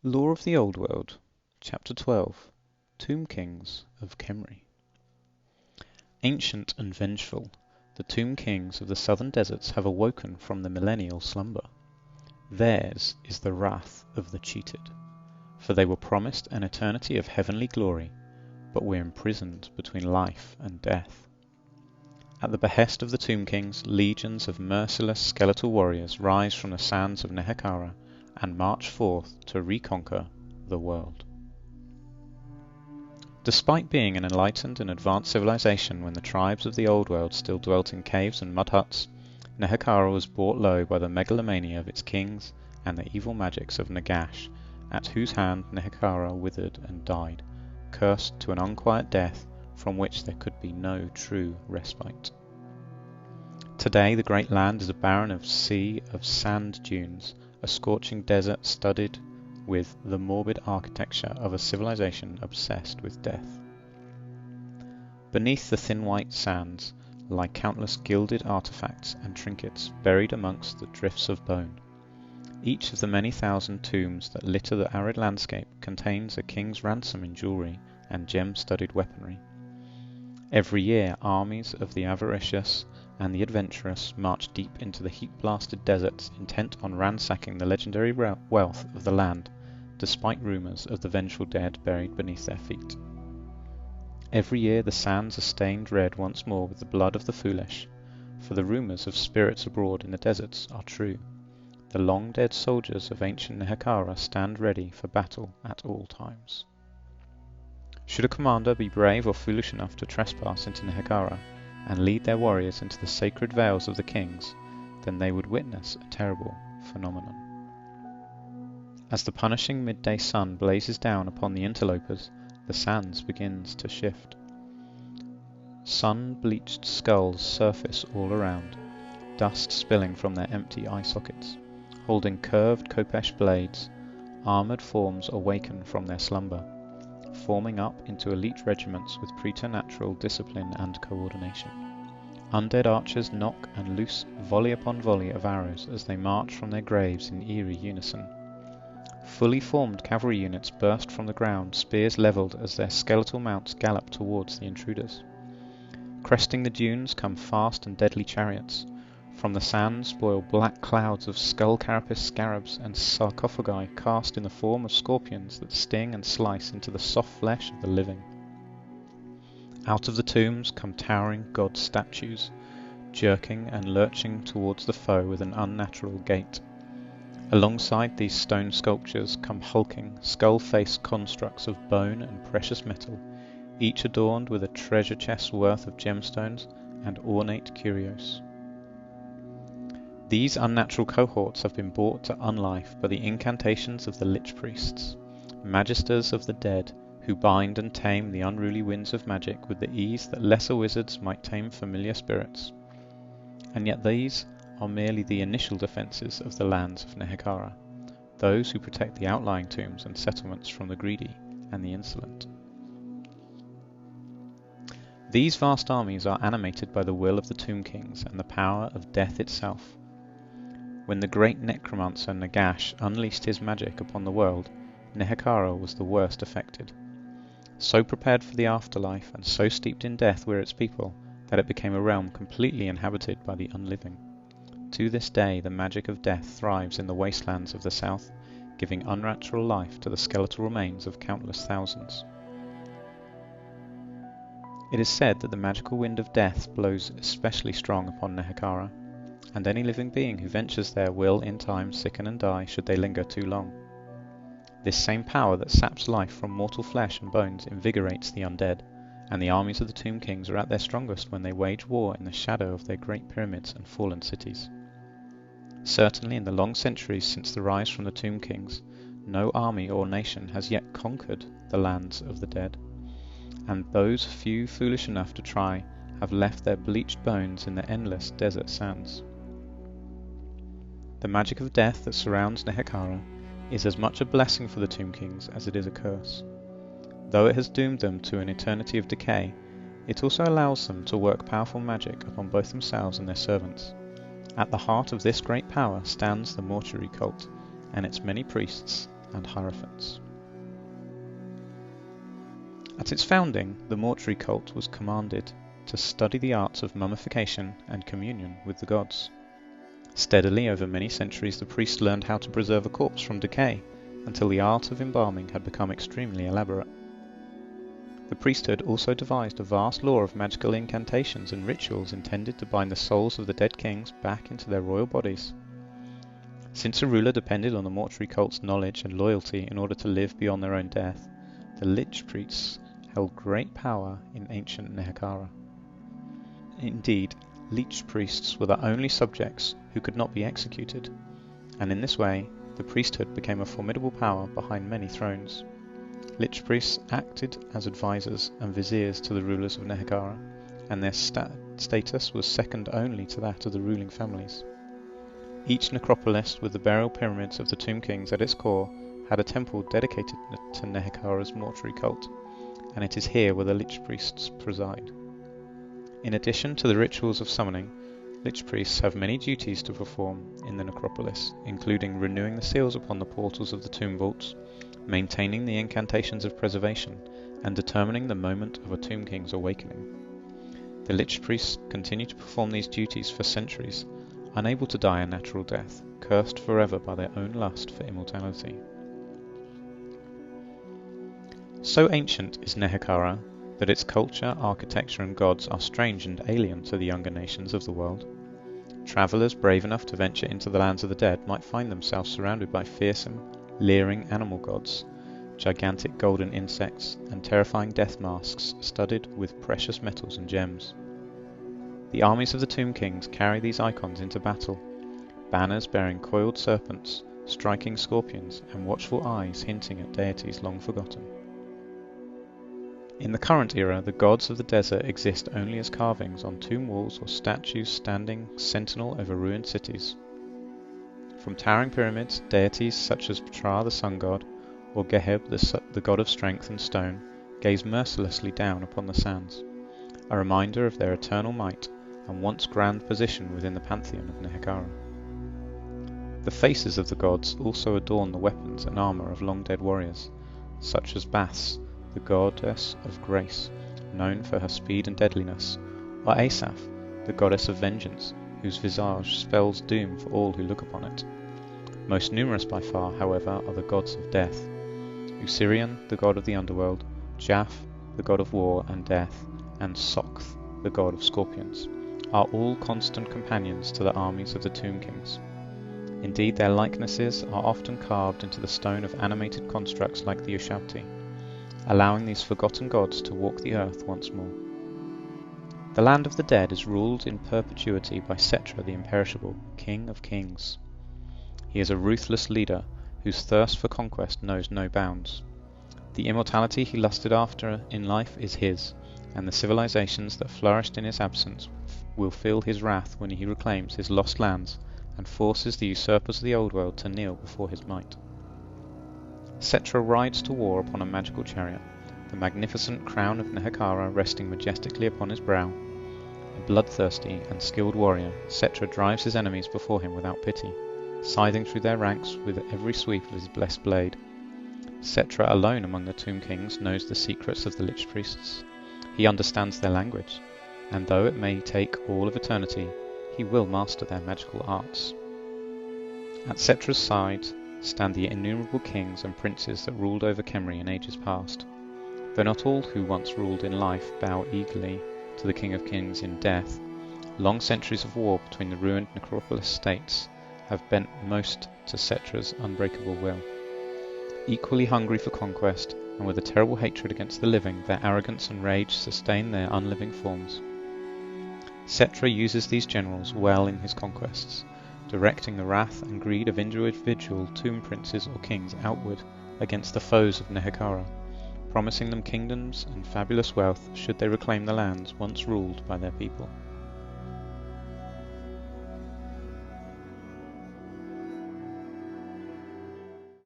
Lore of the Old World, Chapter 12, Tomb Kings of Khemri. Ancient and vengeful, the Tomb Kings of the southern deserts have awoken from the millennial slumber. Theirs is the wrath of the cheated, for they were promised an eternity of heavenly glory, but were imprisoned between life and death. At the behest of the Tomb Kings, legions of merciless skeletal warriors rise from the sands of Nehekhara and march forth to reconquer the world. Despite being an enlightened and advanced civilization when the tribes of the Old World still dwelt in caves and mud huts, Nehekhara was brought low by the megalomania of its kings and the evil magics of Nagash, at whose hand Nehekhara withered and died, cursed to an unquiet death from which there could be no true respite. Today the great land is a barren sea of sand dunes, a scorching desert studded with the morbid architecture of a civilization obsessed with death. Beneath the thin white sands lie countless gilded artifacts and trinkets buried amongst the drifts of bone. Each of the many thousand tombs that litter the arid landscape contains a king's ransom in jewelry and gem-studded weaponry. Every year armies of the avaricious and the adventurous march deep into the heat-blasted deserts, intent on ransacking the legendary wealth of the land, despite rumours of the vengeful dead buried beneath their feet. Every year the sands are stained red once more with the blood of the foolish, for the rumours of spirits abroad in the deserts are true. The long-dead soldiers of ancient Nehekhara stand ready for battle at all times. Should a commander be brave or foolish enough to trespass into Nehekhara and lead their warriors into the sacred vales of the kings, then they would witness a terrible phenomenon. As the punishing midday sun blazes down upon the interlopers, the sands begins to shift. Sun-bleached skulls surface all around, dust spilling from their empty eye sockets. Holding curved khopesh blades, armoured forms awaken from their slumber, forming up into elite regiments with preternatural discipline and coordination. Undead archers knock and loose volley upon volley of arrows as they march from their graves in eerie unison. Fully formed cavalry units burst from the ground, spears levelled as their skeletal mounts gallop towards the intruders. Cresting the dunes come fast and deadly chariots. From the sands boil black clouds of skull carapace scarabs and sarcophagi cast in the form of scorpions that sting and slice into the soft flesh of the living. Out of the tombs come towering god statues, jerking and lurching towards the foe with an unnatural gait. Alongside these stone sculptures come hulking, skull-faced constructs of bone and precious metal, each adorned with a treasure chest's worth of gemstones and ornate curios. These unnatural cohorts have been brought to unlife by the incantations of the lich priests, magisters of the dead, who bind and tame the unruly winds of magic with the ease that lesser wizards might tame familiar spirits. And yet these are merely the initial defences of the lands of Nehekhara, those who protect the outlying tombs and settlements from the greedy and the insolent. These vast armies are animated by the will of the Tomb Kings and the power of death itself. When the great necromancer Nagash unleashed his magic upon the world, Nehekhara was the worst affected. So prepared for the afterlife and so steeped in death were its people that it became a realm completely inhabited by the unliving. To this day the magic of death thrives in the wastelands of the south, giving unnatural life to the skeletal remains of countless thousands. It is said that the magical wind of death blows especially strong upon Nehekhara, and any living being who ventures there will in time sicken and die should they linger too long. This same power that saps life from mortal flesh and bones invigorates the undead, and the armies of the Tomb Kings are at their strongest when they wage war in the shadow of their great pyramids and fallen cities. Certainly in the long centuries since the rise from the Tomb Kings, no army or nation has yet conquered the lands of the dead, and those few foolish enough to try have left their bleached bones in the endless desert sands. The magic of death that surrounds Nehekhara is as much a blessing for the Tomb Kings as it is a curse. Though it has doomed them to an eternity of decay, it also allows them to work powerful magic upon both themselves and their servants. At the heart of this great power stands the mortuary cult and its many priests, and hierophants. At its founding, the mortuary cult was commanded to study the arts of mummification and communion with the gods. Steadily, over many centuries, the priest learned how to preserve a corpse from decay, until the art of embalming had become extremely elaborate. The priesthood also devised a vast lore of magical incantations and rituals intended to bind the souls of the dead kings back into their royal bodies. Since a ruler depended on the mortuary cult's knowledge and loyalty in order to live beyond their own death, the lich priests held great power in ancient Nehekhara. Indeed, lich priests were the only subjects who could not be executed, and in this way the priesthood became a formidable power behind many thrones. Lich priests acted as advisors and viziers to the rulers of Nehekhara, and their status was second only to that of the ruling families. Each necropolis with the burial pyramids of the Tomb Kings at its core had a temple dedicated to Nehekhara's mortuary cult, and it is here where the lich priests preside. In addition to the rituals of summoning, lich priests have many duties to perform in the necropolis, including renewing the seals upon the portals of the tomb vaults, maintaining the incantations of preservation, and determining the moment of a Tomb King's awakening. The lich priests continue to perform these duties for centuries, unable to die a natural death, cursed forever by their own lust for immortality. So ancient is Nehekhara that its culture, architecture and gods are strange and alien to the younger nations of the world. Travellers brave enough to venture into the lands of the dead might find themselves surrounded by fearsome, leering animal gods, gigantic golden insects, and terrifying death masks studded with precious metals and gems. The armies of the Tomb Kings carry these icons into battle, banners bearing coiled serpents, striking scorpions, and watchful eyes hinting at deities long forgotten. In the current era, the gods of the desert exist only as carvings on tomb walls or statues standing sentinel over ruined cities. From towering pyramids, deities such as Ptah the sun god, or Geheb the god of strength and stone, gaze mercilessly down upon the sands, a reminder of their eternal might and once grand position within the pantheon of Nehekhara. The faces of the gods also adorn the weapons and armour of long-dead warriors, such as Baths, the goddess of grace, known for her speed and deadliness, or Asaph, the goddess of vengeance, whose visage spells doom for all who look upon it. Most numerous by far, however, are the gods of death. Usirian, the god of the underworld, Japh, the god of war and death, and Sokth, the god of scorpions, are all constant companions to the armies of the Tomb Kings. Indeed, their likenesses are often carved into the stone of animated constructs like the Ushabti, allowing these forgotten gods to walk the earth once more. The land of the dead is ruled in perpetuity by Setra the imperishable, King of Kings. He is a ruthless leader whose thirst for conquest knows no bounds. The immortality he lusted after in life is his, and the civilizations that flourished in his absence will feel his wrath when he reclaims his lost lands and forces the usurpers of the old world to kneel before his might. Setra rides to war upon a magical chariot, the magnificent crown of Nehekhara resting majestically upon his brow. A bloodthirsty and skilled warrior, Setra drives his enemies before him without pity, scything through their ranks with every sweep of his blessed blade. Setra alone among the Tomb Kings knows the secrets of the lich priests. He understands their language, and though it may take all of eternity, he will master their magical arts. At Setra's side stand the innumerable kings and princes that ruled over Khemri in ages past. Though not all who once ruled in life bow eagerly to the King of Kings in death, long centuries of war between the ruined necropolis states have bent most to Setra's unbreakable will. Equally hungry for conquest, and with a terrible hatred against the living, their arrogance and rage sustain their unliving forms. Setra uses these generals well in his conquests, directing the wrath and greed of individual tomb princes or kings outward against the foes of Nehekhara, promising them kingdoms and fabulous wealth should they reclaim the lands once ruled by their people.